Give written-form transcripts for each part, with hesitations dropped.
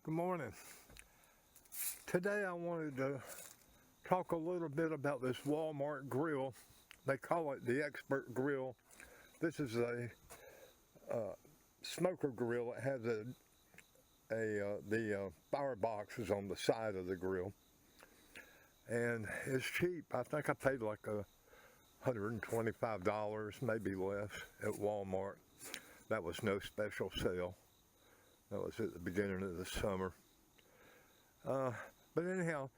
Good morning. Today I wanted to talk a little bit about this Walmart grill. They call it the Expert Grill. This is a smoker grill. It has the firebox is on the side of the grill, and it's cheap. I think I paid like $125, maybe less, at Walmart. That was no special sale. That was at the beginning of the summer. But anyhow,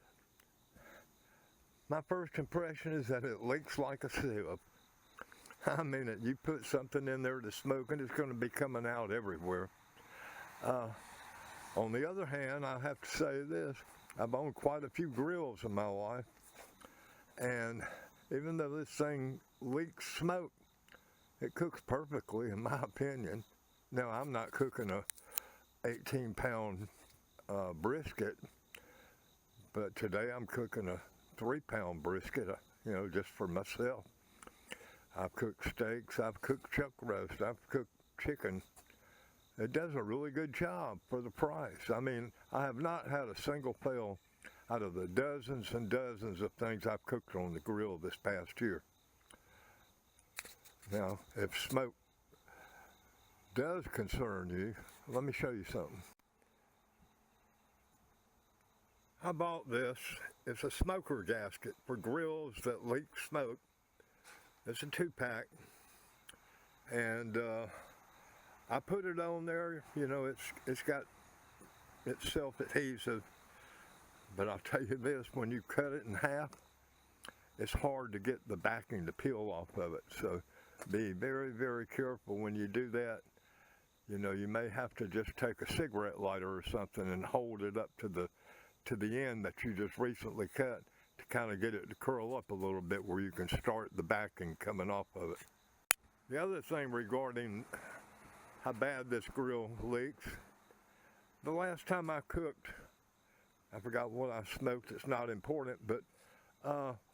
my first impression is that it leaks like a sieve. I mean it. You put something in there to smoke and it's going to be coming out everywhere. On the other hand, I have to say this. I've owned quite a few grills in my life. And even though this thing leaks smoke, it cooks perfectly, in my opinion. Now, I'm not cooking a 18-pound brisket, but today I'm cooking a 3-pound brisket, just for myself. I've cooked steaks, I've cooked chuck roast, I've cooked chicken. It does a really good job for the price. I mean, I have not had a single fail out of the dozens and dozens of things I've cooked on the grill this past year. Now, if smoke does concern you, let me show you something. I bought this. It's a smoker gasket for grills that leak smoke. It's a 2-pack, and I put it on there. It's got it's self-adhesive, but I'll tell you this: when you cut it in half, it's hard to get the backing to peel off of it. So be very, very careful when you do that. You may have to just take a cigarette lighter or something and hold it up to the end that you just recently cut to kind of get it to curl up a little bit where you can start the backing coming off of it. The other thing regarding how bad this grill leaks, the last time I cooked, I forgot what I smoked, it's not important, but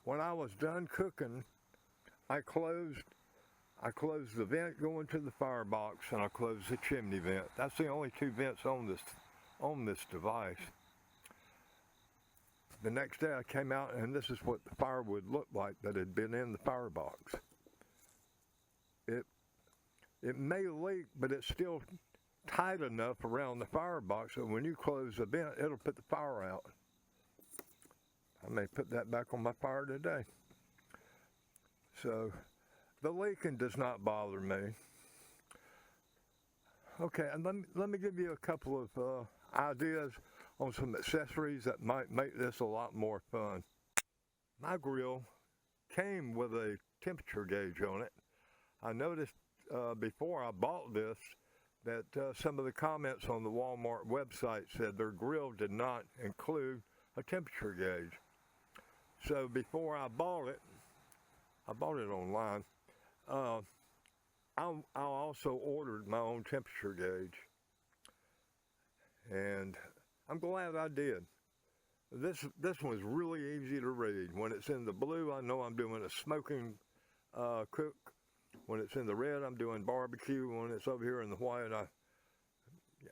when I was done cooking, I closed the vent going to the firebox, and I closed the chimney vent. That's the only 2 vents on this device. The next day I came out, and this is what the firewood looked like that had been in the firebox. It may leak, but it's still tight enough around the firebox that when you close the vent, it'll put the fire out. I may put that back on my fire today. So the leaking does not bother me. Okay, and let me give you a couple of ideas on some accessories that might make this a lot more fun. My grill came with a temperature gauge on it. I noticed before I bought this that some of the comments on the Walmart website said their grill did not include a temperature gauge. So before I bought it online. I also ordered my own temperature gauge, and I'm glad I did. This one's really easy to read. When it's in the blue, I know I'm doing a smoking cook. When it's in the red, I'm doing barbecue. When it's over here in the white,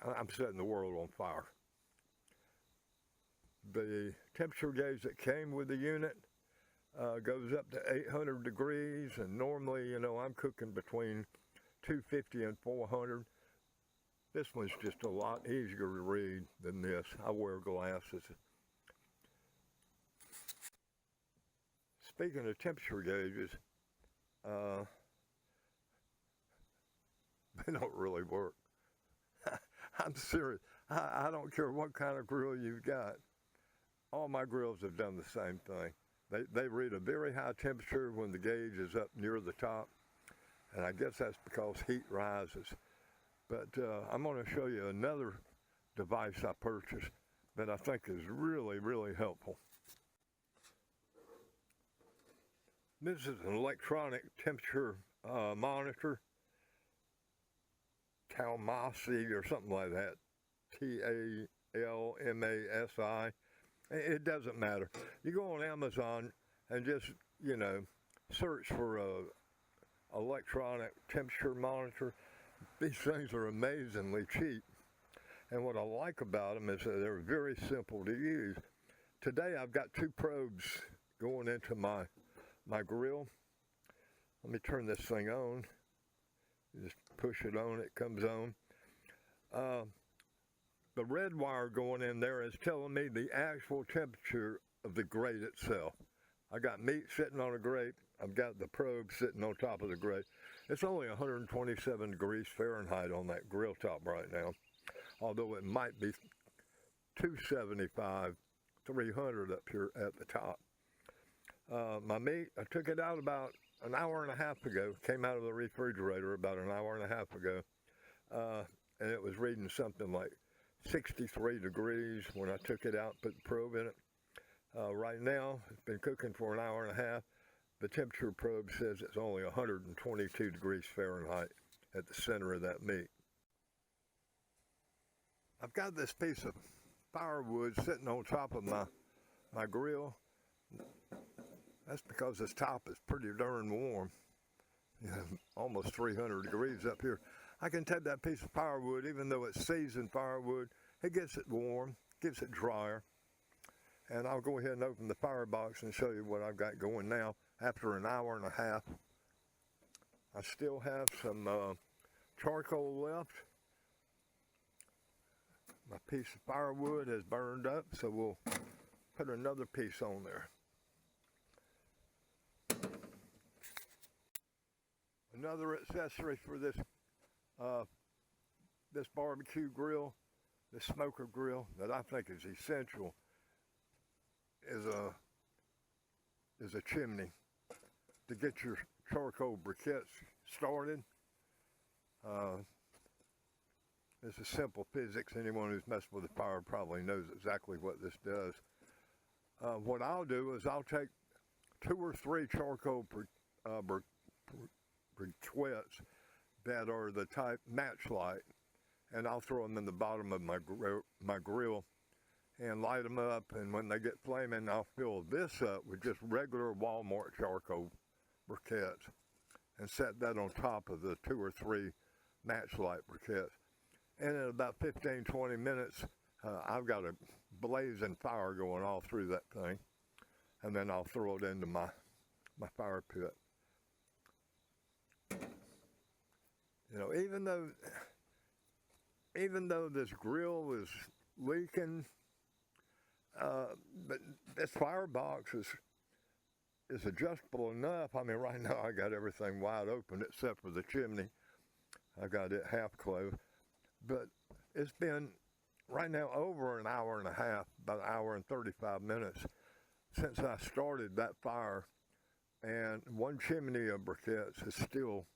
I'm setting the world on fire. The temperature gauge that came with the unit goes up to 800 degrees, and normally, I'm cooking between 250 and 400. This one's just a lot easier to read than this. I wear glasses. Speaking of temperature gauges, they don't really work. I'm serious. I don't care what kind of grill you've got. All my grills have done the same thing. They read a very high temperature when the gauge is up near the top, and I guess that's because heat rises. But I'm going to show you another device I purchased that I think is really, really helpful. This is an electronic temperature monitor, Talmasi or something like that, Talmasi. It doesn't matter. You go on Amazon and just, search for a electronic temperature monitor. These things are amazingly cheap. And what I like about them is that they're very simple to use. Today I've got two probes going into my grill. Let me turn this thing on. Just push it on, it comes on. The red wire going in there is telling me the actual temperature of the grate itself. I got meat sitting on a grate. I've got the probe sitting on top of the grate. It's only 127 degrees Fahrenheit on that grill top right now, although it might be 275, 300 up here at the top. My meat, I took it out about an hour and a half ago, came out of the refrigerator about an hour and a half ago, and it was reading something like 63 degrees when I took it out, put the probe in it. Right now, it's been cooking for an hour and a half. The temperature probe says it's only 122 degrees Fahrenheit at the center of that meat. I've got this piece of firewood sitting on top of my grill. That's because this top is pretty darn warm. You know, almost 300 degrees up here. I can take that piece of firewood, even though it's seasoned firewood, it gets it warm, gets it drier. And I'll go ahead and open the firebox and show you what I've got going now after an hour and a half. I still have some charcoal left. My piece of firewood has burned up, so we'll put another piece on there. Another accessory for this this barbecue grill, this smoker grill, that I think is essential is a chimney to get your charcoal briquettes started. This is simple physics. Anyone who's messed with a fire probably knows exactly what this does. What I'll do is I'll take 2 or 3 charcoal briquettes that are the type match light, and I'll throw them in the bottom of my grill and light them up, and when they get flaming, I'll fill this up with just regular Walmart charcoal briquettes and set that on top of the 2 or 3 match light briquettes. And in about 15-20 minutes, I've got a blazing fire going all through that thing, and then I'll throw it into my fire pit. You know, even though this grill is leaking, but this firebox is adjustable enough. I mean, right now I got everything wide open except for the chimney. I got it half closed. But it's been right now over an hour and a half, about an hour and 35 minutes since I started that fire, and one chimney of briquettes is still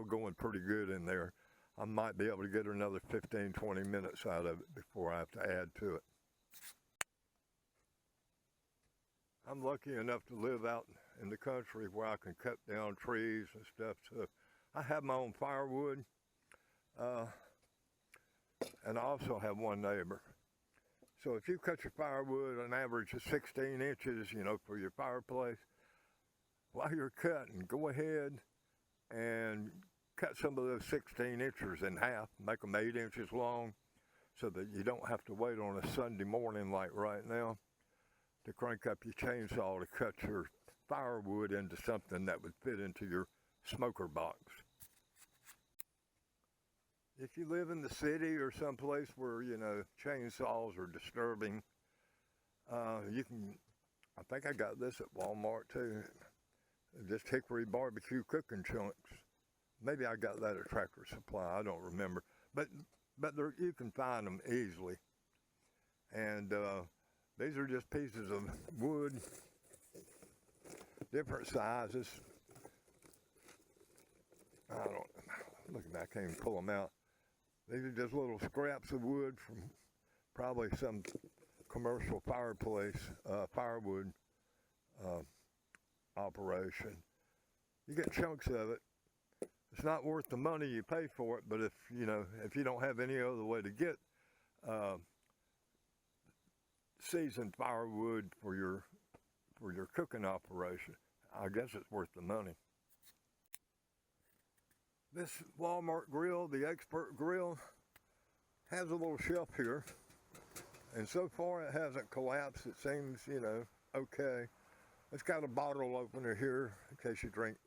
going pretty good in there. I might be able to get another 15-20 minutes out of it before I have to add to it. I'm lucky enough to live out in the country where I can cut down trees and stuff, so I have my own firewood. And I also have one neighbor. So if you cut your firewood an average of 16 inches, you know, for your fireplace, while you're cutting, go ahead and cut some of those 16 inches in half, make them 8 inches long, so that you don't have to wait on a Sunday morning like right now to crank up your chainsaw to cut your firewood into something that would fit into your smoker box. If you live in the city or someplace where, you know, chainsaws are disturbing, you can, I think I got this at Walmart too, just hickory barbecue cooking chunks. Maybe I got that at Tractor Supply, I don't remember. But you can find them easily. And these are just pieces of wood, different sizes. Look at that, I can't even pull them out. These are just little scraps of wood from probably some commercial fireplace, firewood operation. You get chunks of it. It's not worth the money you pay for it, but if you don't have any other way to get seasoned firewood for your cooking operation, I guess it's worth the money. This Walmart grill, the Expert Grill, has a little shelf here, and so far it hasn't collapsed. It seems, you know, okay. It's got a bottle opener here in case you drink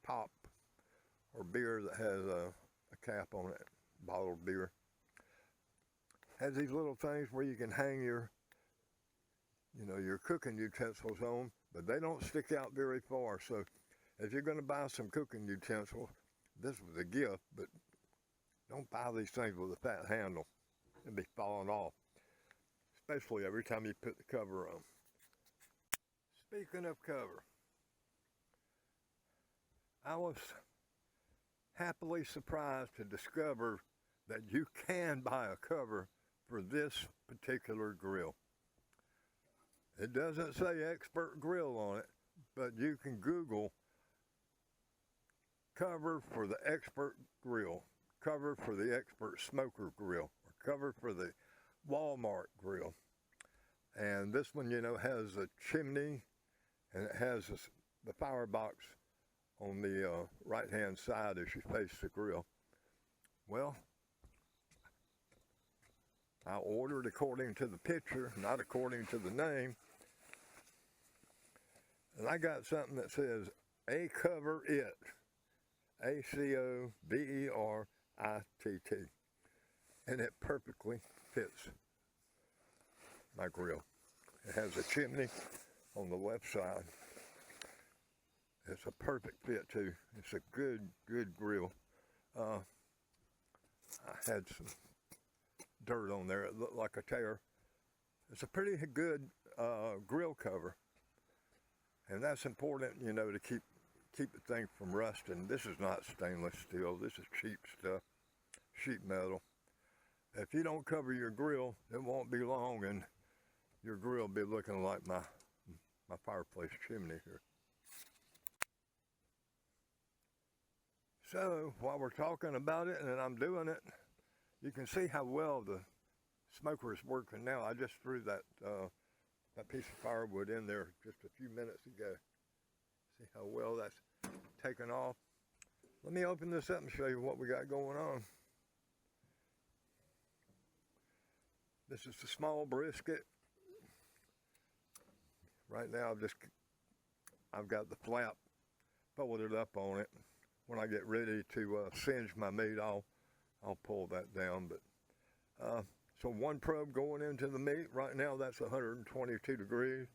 pop or beer that has a cap on it, bottled beer. Has these little things where you can hang your, you know, your cooking utensils on, but they don't stick out very far. So if you're going to buy some cooking utensils, this was a gift, but don't buy these things with a fat handle. It'll be falling off, especially every time you put the cover on. Speaking of cover, I was happily surprised to discover that you can buy a cover for this particular grill. It doesn't say Expert Grill on it, but you can Google cover for the Expert Grill, cover for the Expert Smoker Grill, or cover for the Walmart Grill. And this one, you know, has a chimney, and it has the firebox on the right-hand side as you face the grill. Well, I ordered according to the picture, not according to the name. And I got something that says ACoverIt, ACoverItt, and it perfectly fits my grill. It has a chimney on the left side. It's a perfect fit too. It's a good grill. I had some dirt on there. It looked like a tear. It's a pretty good grill cover, and that's important, you know, to keep the thing from rusting. This is not stainless steel. This is cheap stuff, sheet metal. If you don't cover your grill, it won't be long, and your grill will be looking like my fireplace chimney here. So while we're talking about it and I'm doing it, you can see how well the smoker is working now. I just threw that piece of firewood in there just a few minutes ago. See how well that's taken off. Let me open this up and show you what we got going on. This is the small brisket. Right now I've got the flap folded up on it. When I get ready to singe my meat, I'll pull that down. But so one probe going into the meat. Right now that's 122 degrees,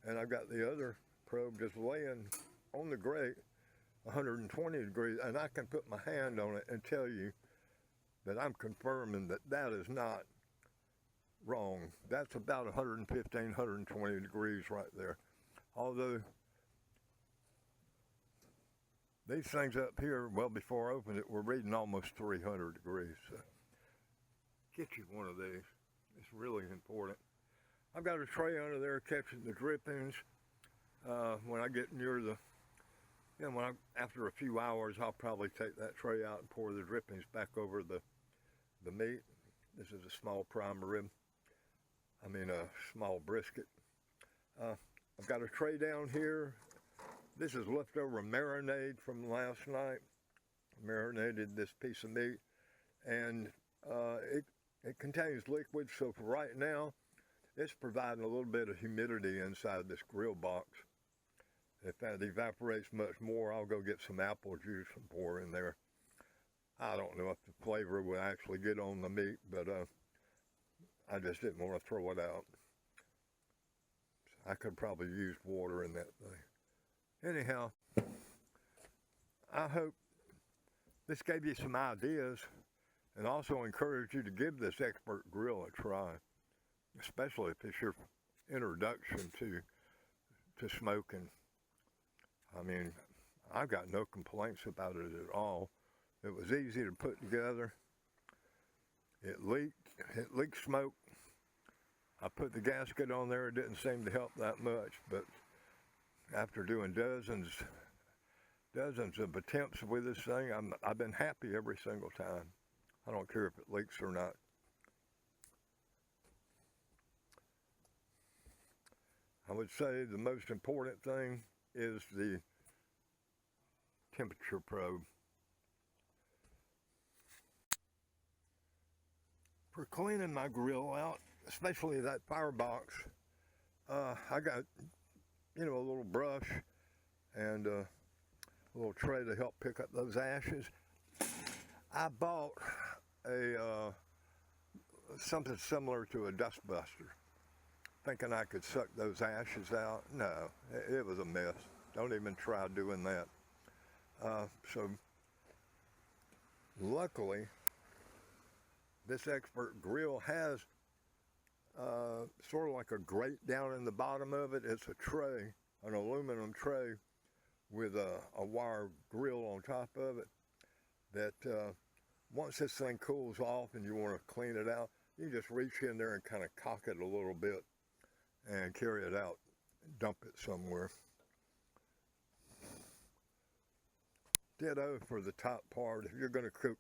and I've got the other probe just laying on the grate, 120 degrees, and I can put my hand on it and tell you that I'm confirming that that is not wrong. That's about 115, 120 degrees right there. Although these things up here, well, before I opened it, were reading almost 300 degrees. So get you one of these. It's really important. I've got a tray under there catching the drippings. When I get near the, you know, after a few hours, I'll probably take that tray out and pour the drippings back over the meat. This is a small prime rib. I mean a small brisket. I've got a tray down here. This is leftover marinade from last night. Marinated this piece of meat, and it contains liquid, so for right now, it's providing a little bit of humidity inside this grill box. If that evaporates much more, I'll go get some apple juice and pour in there. I don't know if the flavor will actually get on the meat, but I just didn't want to throw it out. I could probably use water in that thing. Anyhow, I hope this gave you some ideas and also encourage you to give this Expert Grill a try, especially if it's your introduction to smoking. I mean, I've got no complaints about it at all. It was easy to put together. It leaked smoke. I put the gasket on there. It didn't seem to help that much, but after doing dozens of attempts with this thing, I've been happy every single time. I don't care if it leaks or not. I would say the most important thing is the temperature probe. For cleaning my grill out, especially that firebox, I got, a little brush and a little tray to help pick up those ashes. I bought a something similar to a dust buster, thinking I could suck those ashes out. No, it was a mess. Don't even try doing that. So luckily, this Expert grill has sort of like a grate down in the bottom of it. It's a tray, an aluminum tray with a wire grill on top of it that once this thing cools off and you want to clean it out, you just reach in there and kind of cock it a little bit and carry it out, dump it somewhere. Ditto for the top part. If you're going to cook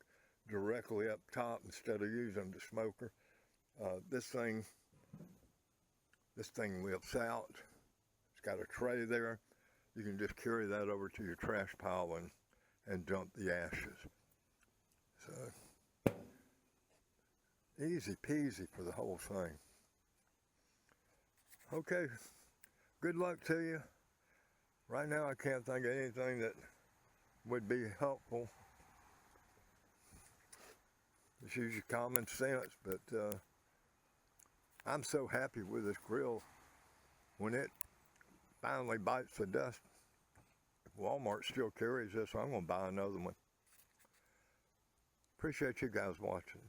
directly up top instead of using the smoker, this thing lifts out. It's got a tray there. You can just carry that over to your trash pile and dump the ashes. So easy peasy for the whole thing. Okay, good luck to you. Right now I can't think of anything that would be helpful. Just use your common sense, but I'm so happy with this grill. When it finally bites the dust, Walmart still carries this, so I'm going to buy another one. Appreciate you guys watching.